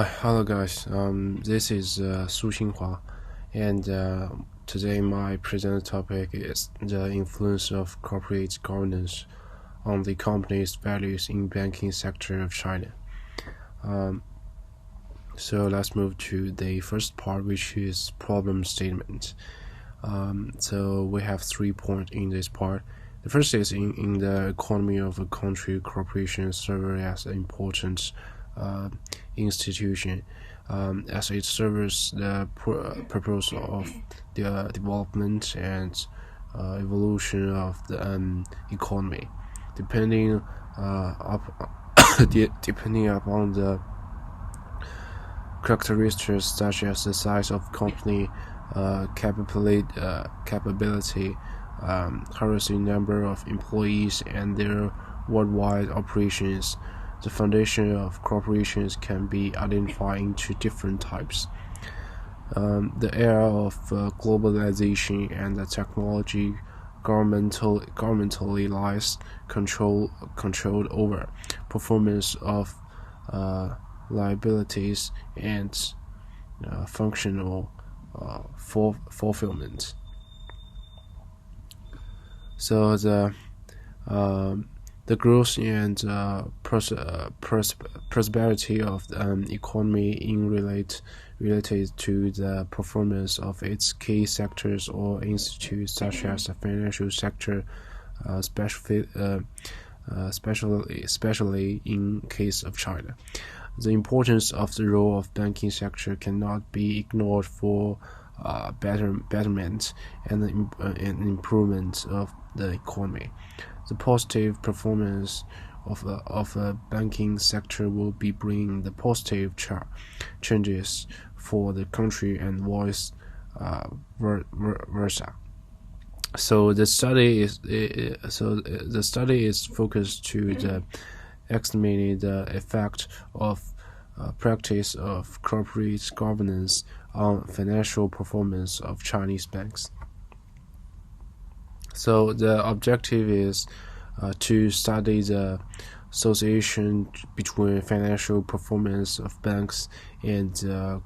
Hello guys. This is XINHUA, and today my present topic is the influence of corporate governance on the company's values in banking sector of China. So let's move to the first part, which is problem statement. So we have 3 points in this part. The first is in the economy of a country, corporations serve as an important institution, as it serves the purpose of the development and evolution of the economy, depending depending upon the characteristics such as the size of company, capability, harassing number of employees, and their worldwide operations. The foundation of corporations can be identified into different types. The era of globalization and the technology governmentally lies controlled over performance of liabilities and functional fulfillment. So the growth and prosperity of the economy related to the performance of its key sectors or institutes, such as the financial sector, especially in case of China. The importance of the role of banking sector cannot be ignored for betterment and improvement of the economy. The positive performance of a banking sector will be bring the positive changes for the country and vice versa. So the study is focused to the examining the effect of practice of corporate governance on financial performance of Chinese banks. So the objective is to study the association between financial performance of banks and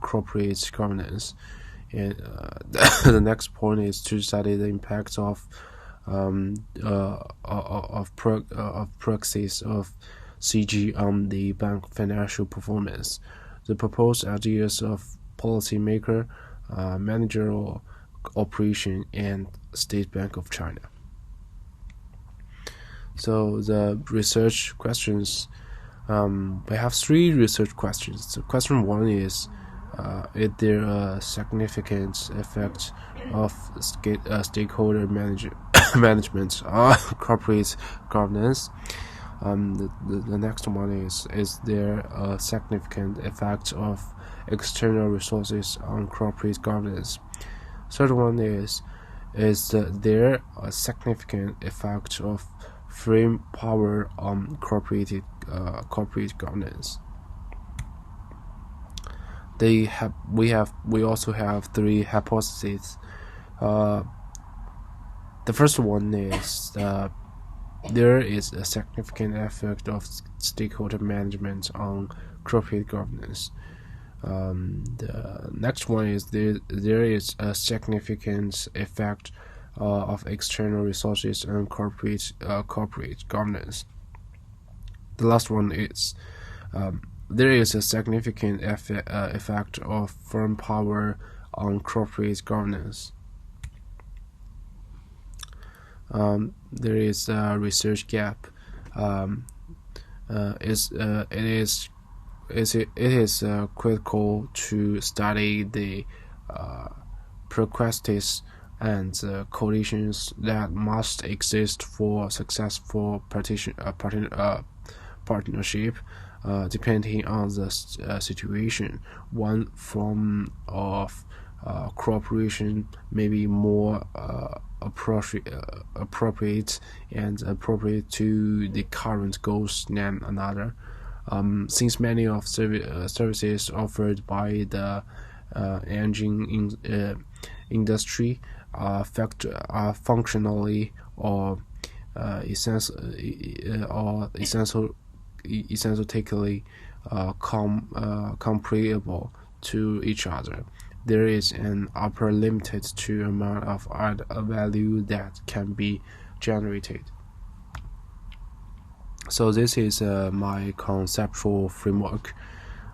corporate governance. And the next point is to study the impact of praxis of CG on the bank financial performance. The proposed ideas of policymaker, managerial operation, and State Bank of China. So the research questions, we have 3 research questions. So question 1 is there a significant effect of stakeholder management on corporate governance? The next one is there a significant effect of external resources on corporate governance? Third one is there a significant effect of frame power on corporate governance? We also have 3 hypotheses. The first one is there is a significant effect of stakeholder management on corporate governance. The next one is there is a significant effect of external resources on corporate governance. The last one is there is a significant effect of firm power on corporate governance. There is a research gap. It is critical to study the practices and conditions that must exist for successful partnership, depending on the situation. One form of cooperation may be more appropriate to the current goals than another. Since many of services offered by the engine industry are functionally or essentially comparable to each other. There is an upper limit to amount of added value that can be generated. So this is my conceptual framework.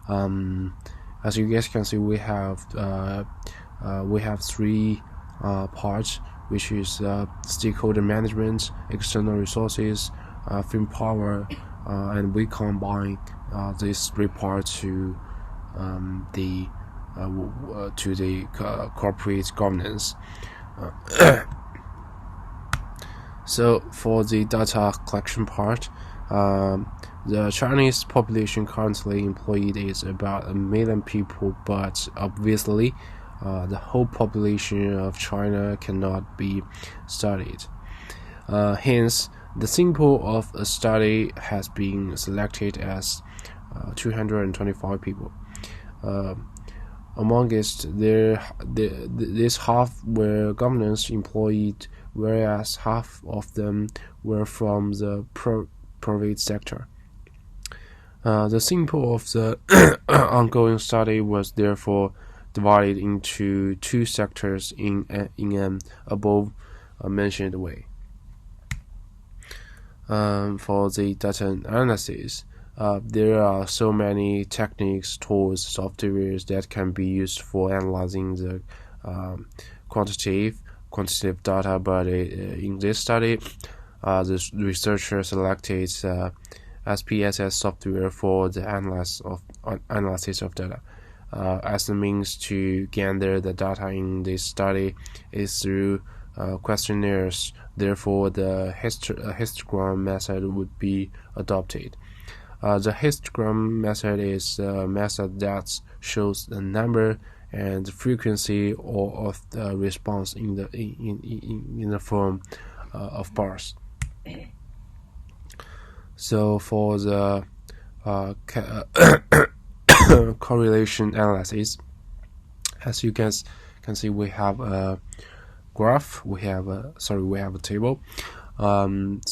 As you guys can see, we have three parts, which is stakeholder management, external resources, firm power, and we combine these three parts to the corporate governance. So for the data collection part, the Chinese population currently employed is about 1 million people, but obviously the whole population of China cannot be studied. Hence, the sample of a study has been selected as 225 people. Amongst this half were governance employed, whereas half of them were from the private sector. The sample of the ongoing study was therefore divided into two sectors in an above mentioned way. For the data analysis, there are so many techniques, tools, softwares that can be used for analyzing the quantitative data, but in this study, the researcher selected SPSS software for the analysis of data. As the means to gather the data in this study is through questionnaires. Therefore, the histogram method would be adopted. The histogram method is a method that shows the number and the frequency of the response in the form of bars. So for the correlation analysis, as you can see, we have a graph. We have a table. As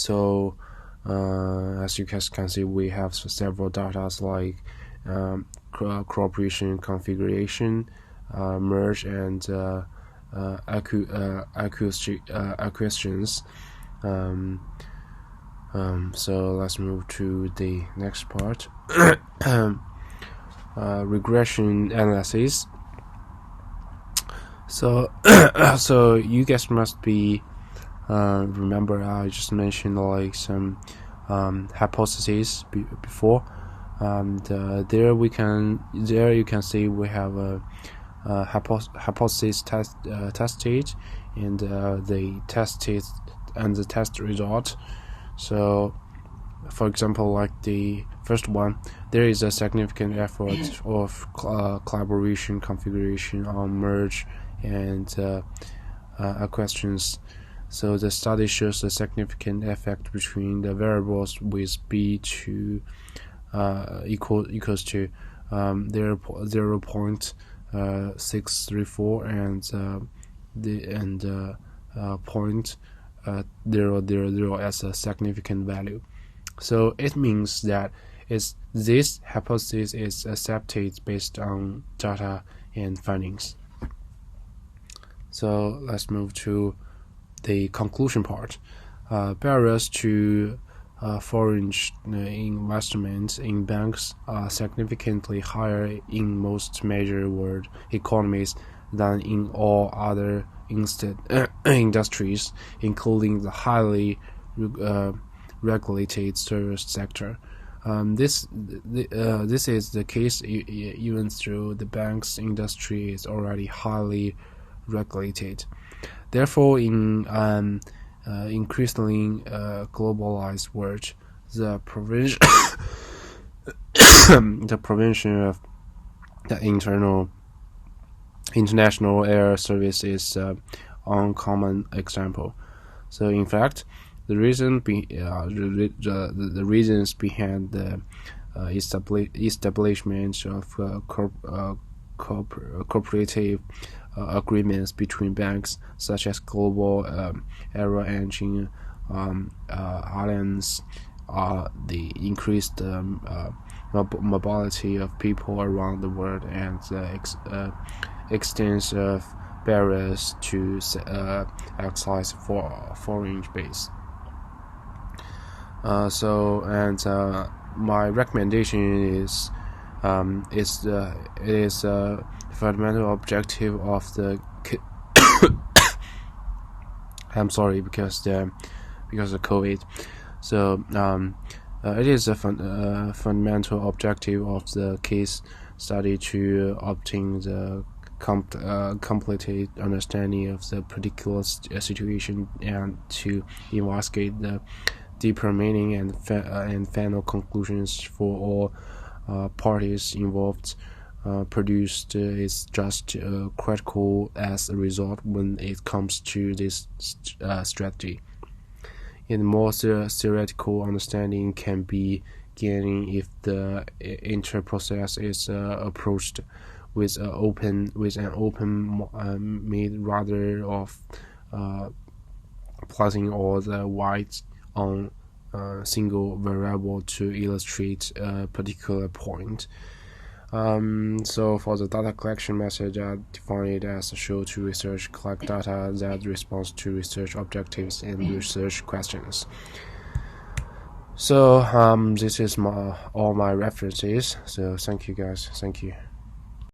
you guys can see, we have several data like cooperation configuration, merge, and acquisitions. So let's move to the next part. Regression analysis. So you guys must be remember I just mentioned like some hypotheses before, and there you can see we have a hypothesis tested, and the test result. So for example, like the first one, there is a significant effort of collaboration configuration on merge and acquisitions. So the study shows a significant effect between the variables with b2 equals to 0.634 and 0.000 as a significant value. So it means that this hypothesis is accepted based on data and findings. So let's move to the conclusion part. Barriers to foreign investment in banks are significantly higher in most major world economies than in all other industries, including the highly regulated service sector. This is the case even though the banks industry is already highly regulated. Therefore, in an increasingly globalized world, the prevention of the international air service is an uncommon example. So, in fact, the reasons behind the establishment of cooperative agreements between banks, such as Global Aero Engine Alliance, the increased mobility of people around the world and the extent of barriers to access for foreign base. My recommendation is it is a fundamental objective of the I'm sorry because of COVID. So it is a fundamental objective of the case study to obtain the complete understanding of the particular situation and to investigate the deeper meaning and final conclusions for all parties involved. Produced is just critical as a result when it comes to this strategy. And more theoretical understanding can be gained if the entire process is approached with an open mind rather of placing all the weight on a single variable to illustrate a particular point. So for the data collection method, I define it as a show to research collect data that responds to research objectives and research questions. So this is all my references. So thank you guys. Thank you.